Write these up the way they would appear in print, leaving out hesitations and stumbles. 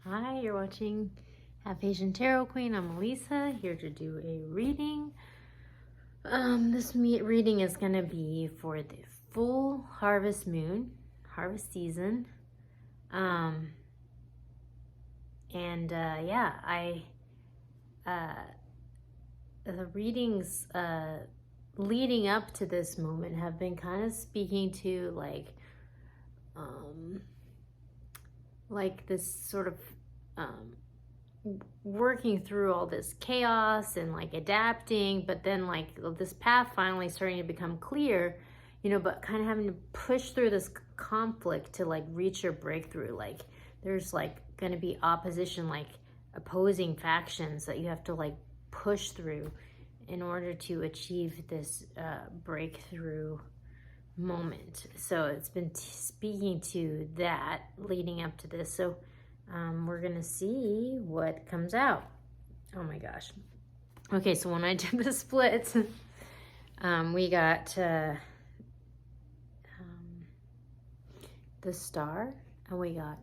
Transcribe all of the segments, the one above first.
Hi, you're watching Half Asian Tarot Queen. I'm Elisa, here to do a reading. This reading is going to be for the full harvest moon, harvest season. The readings leading up to this moment have been kind of speaking to like this sort of working through all this chaos and like adapting, but then like this path finally starting to become clear, but kind of having to push through this conflict to like reach your breakthrough. Like there's like going to be opposition, like opposing factions that you have to like push through in order to achieve this breakthrough moment. So it's been speaking to that leading up to this. So we're gonna see what comes out. Oh my gosh. Okay, so when I did the split, we got the Star and we got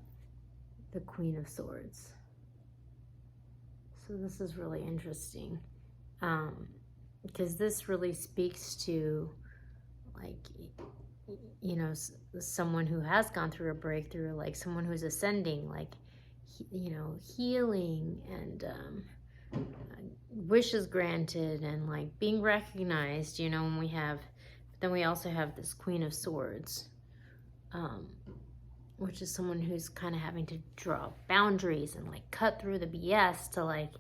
the Queen of Swords. So this is really interesting because this really speaks to someone who has gone through a breakthrough, like someone who's ascending, like healing and wishes granted and like being recognized, and then we also have this Queen of Swords, which is someone who's kind of having to draw boundaries and like cut through the BS to like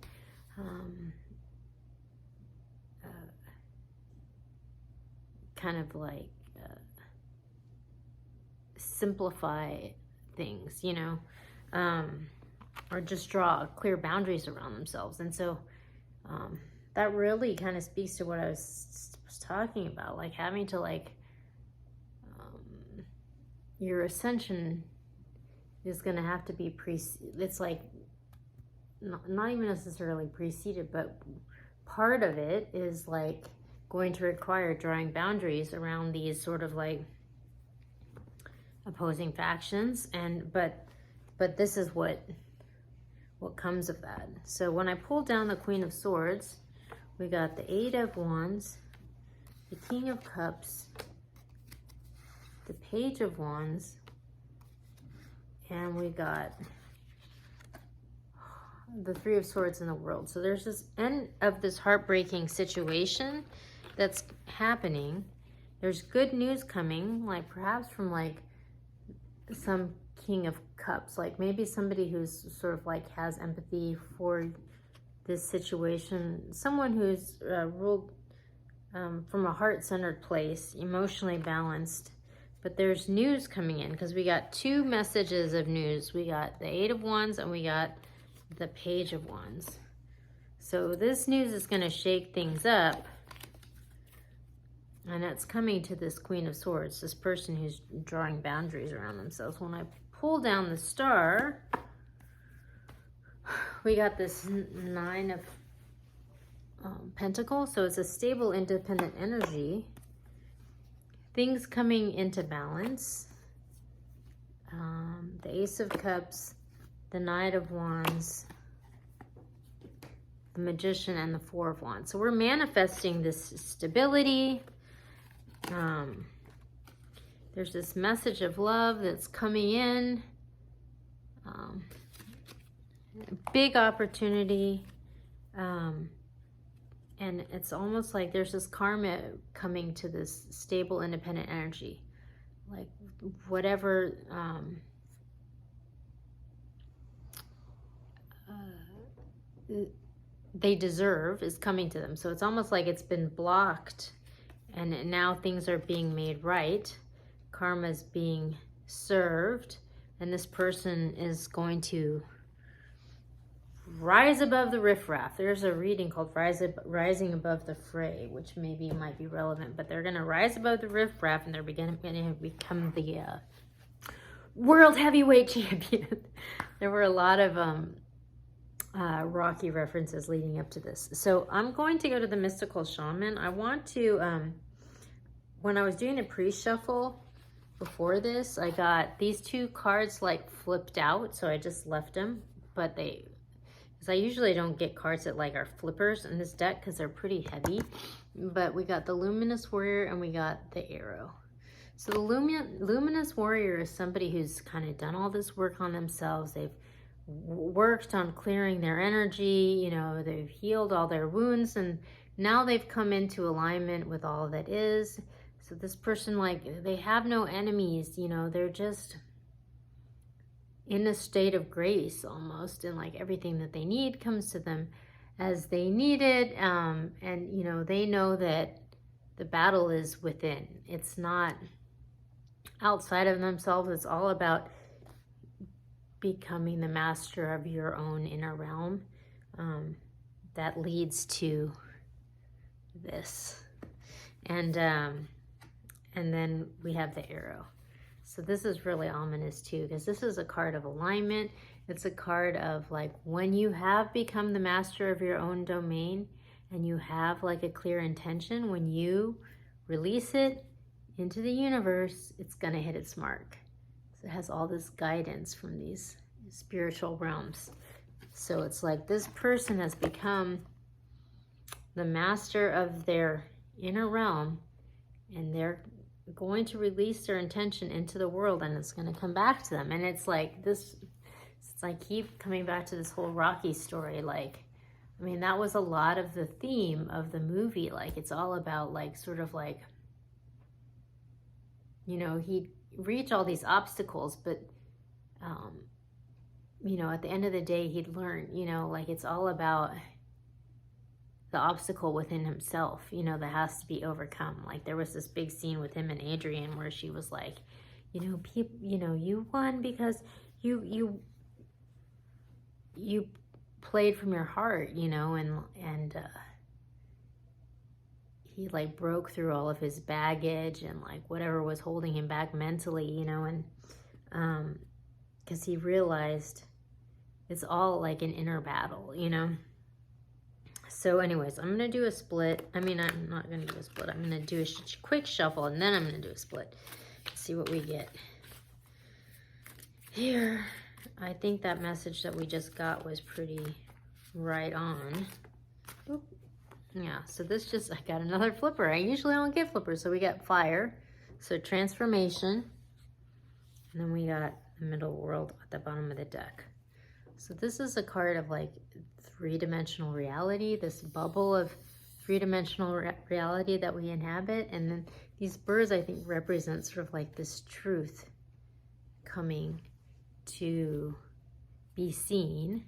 kind of like simplify things, or just draw clear boundaries around themselves. And so that really kind of speaks to what I was talking about, like having to your ascension is going to have to be it's like not even necessarily preceded, but part of it is like going to require drawing boundaries around these sort of like opposing factions, and but this is what comes of that. So when I pulled down the Queen of Swords, we got the Eight of Wands, the King of Cups, the Page of Wands, and we got the Three of Swords in the World. So there's this end of this heartbreaking situation that's happening. There's good news coming, like perhaps from like some King of Cups, like maybe somebody who's sort of like has empathy for this situation, someone who's ruled from a heart-centered place, emotionally balanced. But there's news coming in because we got two messages of news. We got the Eight of Wands and we got the Page of Wands. So this news is going to shake things up. And it's coming to this Queen of Swords, this person who's drawing boundaries around themselves. When I pull down the Star, we got this Nine of Pentacles. So it's a stable, independent energy. Things coming into balance. The Ace of Cups, the Knight of Wands, the Magician, and the Four of Wands. So we're manifesting this stability. There's this message of love that's coming in, big opportunity, and it's almost like there's this karma coming to this stable, independent energy, like whatever they deserve is coming to them. So it's almost like it's been blocked and now things are being made right. Karma's being served, and this person is going to rise above the riffraff. There's a reading called Rising Above the Fray, which maybe might be relevant, but they're going to rise above the riffraff and they're going to become the world heavyweight champion. There were a lot of Rocky references leading up to this. So I'm going to go to the Mystical Shaman. I want to, when I was doing a pre-shuffle before this, I got these two cards like flipped out, so I just left them but because I usually don't get cards that like are flippers in this deck because they're pretty heavy. But we got the Luminous Warrior and we got the Arrow. So the Luminous Warrior is somebody who's kind of done all this work on themselves. They've worked on clearing their energy, you know, they've healed all their wounds, and now they've come into alignment with all that is. So this person, like, they have no enemies, you know, they're just in a state of grace almost, and like everything that they need comes to them as they need it. And, you know, they know that the battle is within. It's not outside of themselves. It's all about becoming the master of your own inner realm. That leads to this. And then we have the Arrow. So this is really ominous too, because this is a card of alignment. It's a card of like when you have become the master of your own domain and you have like a clear intention, when you release it into the universe, it's gonna hit its mark. So it has all this guidance from these spiritual realms. So it's like this person has become the master of their inner realm, and they're going to release their intention into the world, and it's going to come back to them. And it's like this, it's like keep coming back to this whole Rocky story. Like, I mean, that was a lot of the theme of the movie. Like, it's all about like sort of like, you know, he'd reach all these obstacles, but you know, at the end of the day, he'd learn, you know, like it's all about the obstacle within himself, you know, that has to be overcome. Like there was this big scene with him and Adrian where she was like, you know, people, you know, you won because you played from your heart, you know, and he like broke through all of his baggage and like whatever was holding him back mentally, you know, and because he realized it's all like an inner battle, you know. So anyways, I'm going to do a split. I mean, I'm not going to do a split. I'm going to do a quick shuffle, and then I'm going to do a split. Let's see what we get. Here, I think that message that we just got was pretty right on. Oop. Yeah, so this just, I got another flipper. I usually don't get flippers. So we got Fire, so transformation, and then we got the Middle World at the bottom of the deck. So this is a card of like three-dimensional reality, this bubble of three-dimensional reality that we inhabit. And then these birds, I think, represent sort of like this truth coming to be seen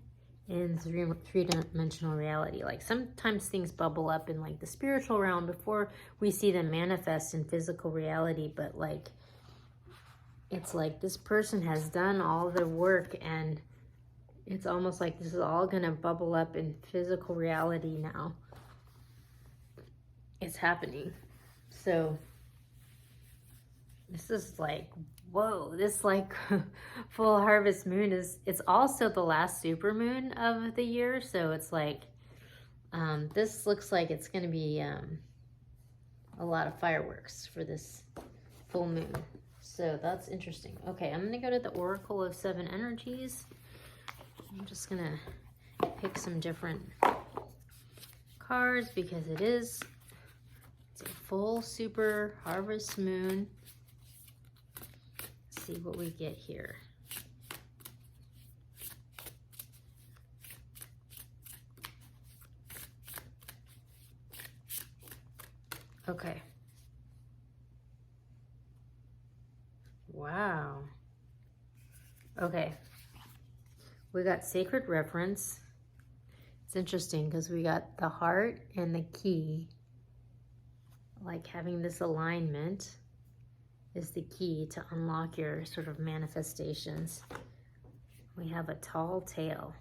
in three-dimensional reality. Like sometimes things bubble up in like the spiritual realm before we see them manifest in physical reality, but like it's like this person has done all the work, and it's almost like this is all gonna bubble up in physical reality now. It's happening. So this is like, whoa, this like full harvest moon it's also the last super moon of the year. So it's like, this looks like it's gonna be a lot of fireworks for this full moon. So that's interesting. Okay, I'm gonna go to the Oracle of Seven Energies. I'm just gonna pick some different cards because it's a full super harvest moon. Let's see what we get here. Okay. Wow. Okay. We got Sacred Reference. It's interesting because we got the heart and the key. Like having this alignment is the key to unlock your sort of manifestations. We have a tall tale,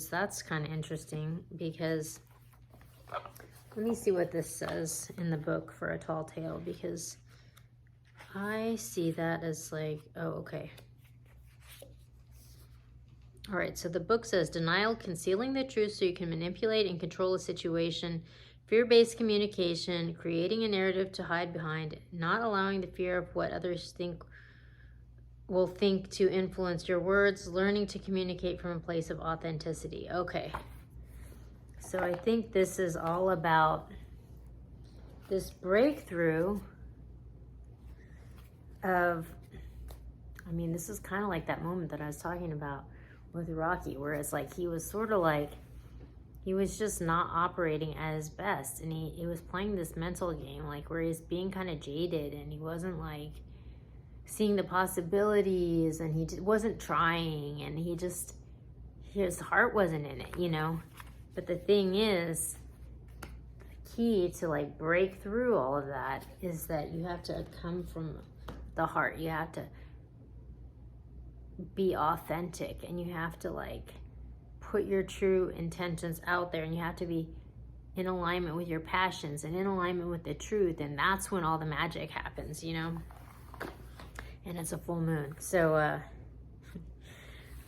that's kind of interesting because let me see what this says in the book for a tall tale, because I see that as like, oh, okay. All right, so the book says denial, concealing the truth so you can manipulate and control a situation, fear-based communication, creating a narrative to hide behind, not allowing the fear of what others think will think to influence your words, learning to communicate from a place of authenticity. Okay. So I think this is all about this breakthrough of, I mean, this is kind of like that moment that I was talking about with Rocky, where it's like he was sort of like, he was just not operating at his best, and he was playing this mental game, like where he's being kind of jaded, and he wasn't like seeing the possibilities, and he wasn't trying, and he just, his heart wasn't in it, you know. But the thing is, the key to like break through all of that is that you have to come from the heart. You have to be authentic, and you have to like put your true intentions out there, and you have to be in alignment with your passions and in alignment with the truth, and that's when all the magic happens, you know. And it's a full moon, so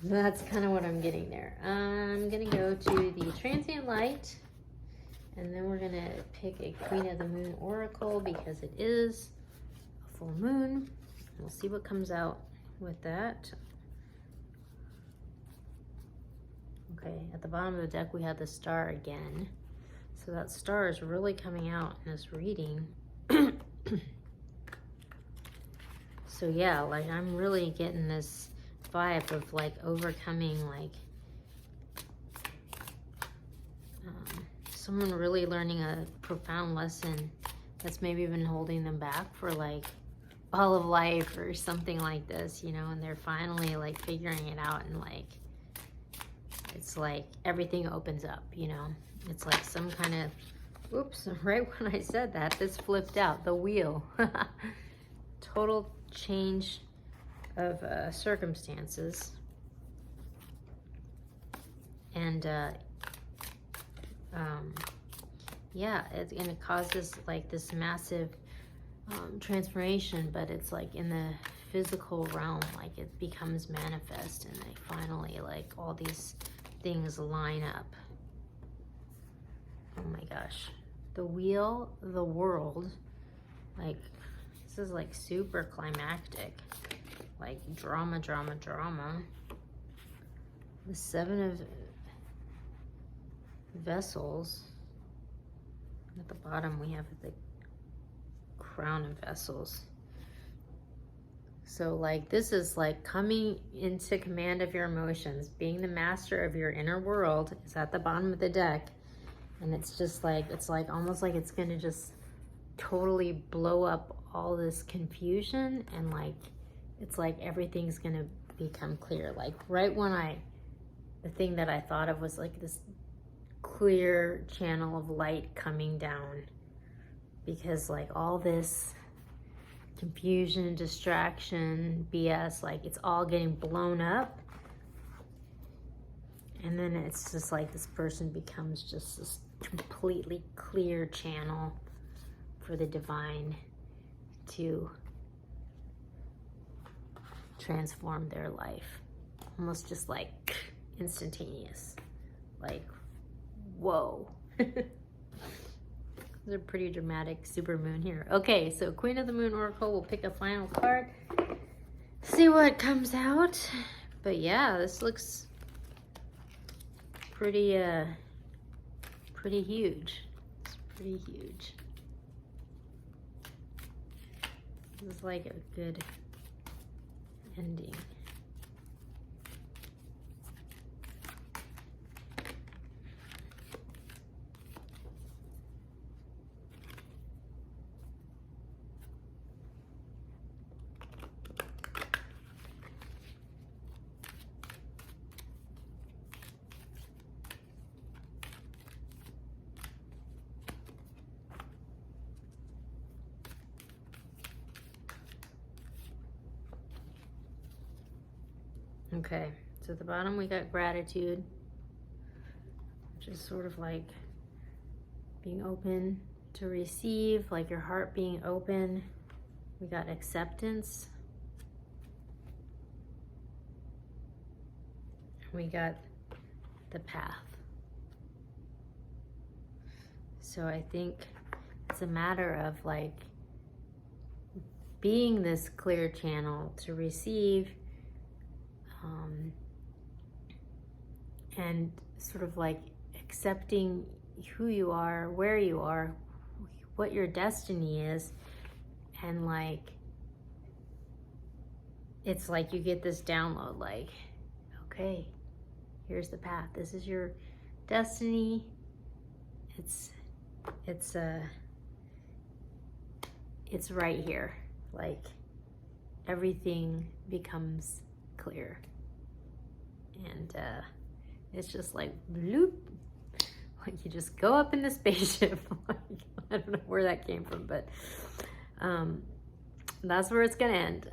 that's kind of what I'm getting there. I'm gonna go to the transient light, and then we're gonna pick a Queen of the Moon oracle because it is a full moon. We'll see what comes out with that. Okay, at the bottom of the deck we have the star again. So that star is really coming out in this reading. So yeah, like I'm really getting this vibe of like overcoming, like someone really learning a profound lesson that's maybe been holding them back for like all of life or something like this, you know, and they're finally like figuring it out, and like it's like everything opens up, you know. It's like some kind of, oops, right when I said that, this flipped out, the wheel. Total change of circumstances. And yeah, and it causes like this massive transformation, but it's like in the physical realm, like it becomes manifest, and like finally like all these things line up. Oh my gosh, the wheel, the world, like this is like super climactic, like drama. The Seven of Vessels. At the bottom we have the Crown of Vessels. So like this is like coming into command of your emotions, being the master of your inner world is at the bottom of the deck. And it's just like, it's like almost like it's gonna just totally blow up all this confusion, and like it's like everything's gonna become clear. Like right when the thing that I thought of was like this clear channel of light coming down, because like all this confusion, distraction, BS, like it's all getting blown up, and then it's just like this person becomes just this completely clear channel for the divine to transform their life. Almost just like instantaneous, like whoa. It's a pretty dramatic super moon here. Okay, so Queen of the Moon oracle, we'll pick a final card, see what comes out. But yeah, this looks pretty pretty huge. It's pretty huge. This is like a good ending. Okay, so at the bottom we got gratitude, which is sort of like being open to receive, like your heart being open. We got acceptance. We got the path. So I think it's a matter of like being this clear channel to receive, and sort of like accepting who you are, where you are, what your destiny is, and like it's like you get this download, like, okay, here's the path, this is your destiny. It's right here. Like everything becomes clear, and it's just like bloop, like you just go up in the spaceship. Like, I don't know where that came from, but that's where it's gonna end.